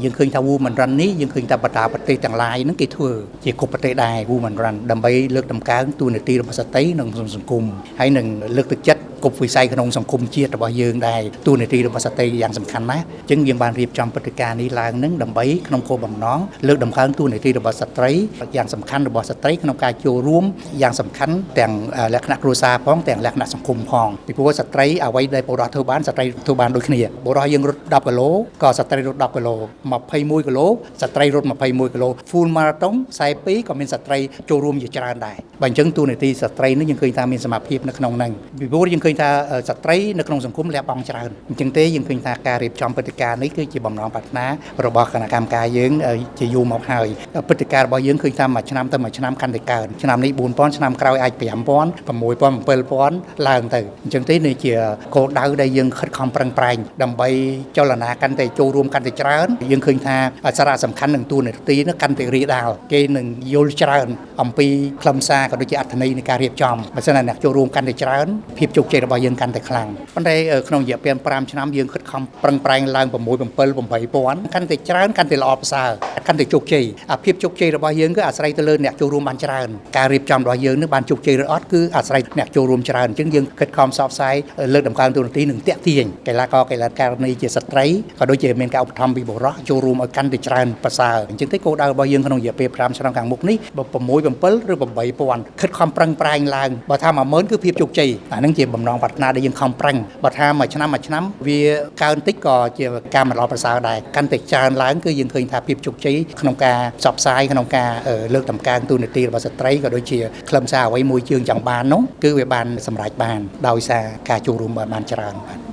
យើងឃើញថា Women Run នេះយើងឃើញថាបណ្ដាប្រទេសទាំងឡាយហ្នឹងគេធ្វើជាគ្រប់ប្រទេសដែរ Women Run ដើម្បីលើកតម្កើងតួនាទីរបស់ស្ត្រីក្នុងសង្គមហើយនឹងលើកទឹកចិត្តគ្រប់វិស័យក្នុងសង្គមជាតិរបស់យើងដែរតួនាទីរបស់ស្ត្រីយ៉ាងសំខាន់ណាស់អញ្ចឹងយើងបានរៀបចំព្រឹត្តិការណ៍នេះឡើងនឹងដើម្បីក្នុងគោលបំណងលើកតម្កើងតួនាទីរបស់ស្ត្រីយ៉ាងសំខាន់របស់ស្ត្រីក្នុងការចូលរួមយ៉ាងសំខាន់ទាំងលក្ខណៈគ្រួសារផងទាំងលក្ខណៈសង្គមផងពីព្រោះស្ត្រីអ្វីដែលបុរសធ្វើបានស្ត្រីធ្វើបានដូចគ្នាបុរសយើងរត់10គីឡូក៏ស្ត្រីរត់10គីឡូ21គីឡូស្ត្រីរត់21គីឡូ Full Marathon 42ក៏មានស្ត្រីចូលរួមជាច្រើនដែរបើអញ្ចឹងតួនាទីស្ត្រីនេះយើងឃើញថាមានសមត្ថភាពនៅក្នុងហ្នឹងពីព្រោះយើងឃើញថាស្ត្រីនៅក្នុងសង្គមលះបង់ច្រើនអញ្ចឹងទេយើងឃើញថាការរៀបចំព្រឹត្តិការណ៍នេះគឺជាបំណងប្រាថ្នារបស់គណៈកម្មការយើងជាយូរមកហើយព្រឹត្តិការណ៍របស់យើងឃើញថាមួយឆ្នាំទៅមួយឆ្នាំកាន់តែកើនឆ្នាំនេះ 4000 ឆ្នាំក្រោយអាច 5000 6000 7000ឡើងទៅអញ្ចឹងទេនេះជាគោលដៅដែលយើងខិតខំប្រឹងប្រែងដើម្បីចលនាកាន់តែចូលរួមកាន់តែច្រើនយើងឃើញថាសារៈសំខាន់នឹងតួនាទីនោះកាន់តែរីករាលគេនឹងយល់ច្រើនអំពីខ្លឹមសារក៏ដូចជាអត្ថន័យនៃការរៀបចំបើសិនណាអ្នកចូលរួមកាន់តែច្រើនភាពជោគជ័យរបស់យើងកាន់តែខ្លាំងប៉ុន្តែក្នុងរយៈពេល5ឆ្នាំយើងខិតខំប្រឹងប្រែងឡើង6 7 8000កាន់តែច្រើនកាន់តែល្អប្រសើរកាន់តែជោគជ័យភាពជោគជ័យរបស់យើងគឺអាស្រ័យទៅលើអ្នកចូលរួមបានច្រើនការរៀបចំរបស់យើងនឹងបានជោគជ័យឬអត់គឺអាស្រ័យអ្នកចូលរួមច្រើនអញ្ចឹងយើងខិតខំផ្សព្វផ្សាយលើកតម្កើងតួនាទីនិងតាក់ទាញកីឡាករកីឡាការិនីជាស្ត្រីក៏ដូចជាមានការឧបត្ថម្ភពីបុរសចូលរួមឲ្យកាន់តែច្រើនប្រសើរអញ្ចឹងទេគោលដៅរបស់យើងក្នុងរយៈពេល5ឆ្នាំខាងមុខនេះ6 7 ឬ 8000ខិតខំប្រឹងប្រែងឡើងបើថា 10000 គឺភាពជោគជ័យអានឹងជាបំណងប្រាថ្នាដែលយើងខំប្រឹងបើថាមួយឆ្នាំវាកើនតិចក៏ជាការមិនល្អប្រសើរដែរកាន់តែច្រើនឡើងគឺយើងឃើញថាភាពជោគជ័យក្នុងការផ្សព្វផ្សាយក្នុងការលើកតម្កើងតួនាទីរបស់ស្ត្រីក៏ដូចជាខ្លឹមសារអ្វីមួយជើងចង់បាននោះគឺវាបានសម្រេចបានដោយសារការចូលរួមបានច្រើនបាទ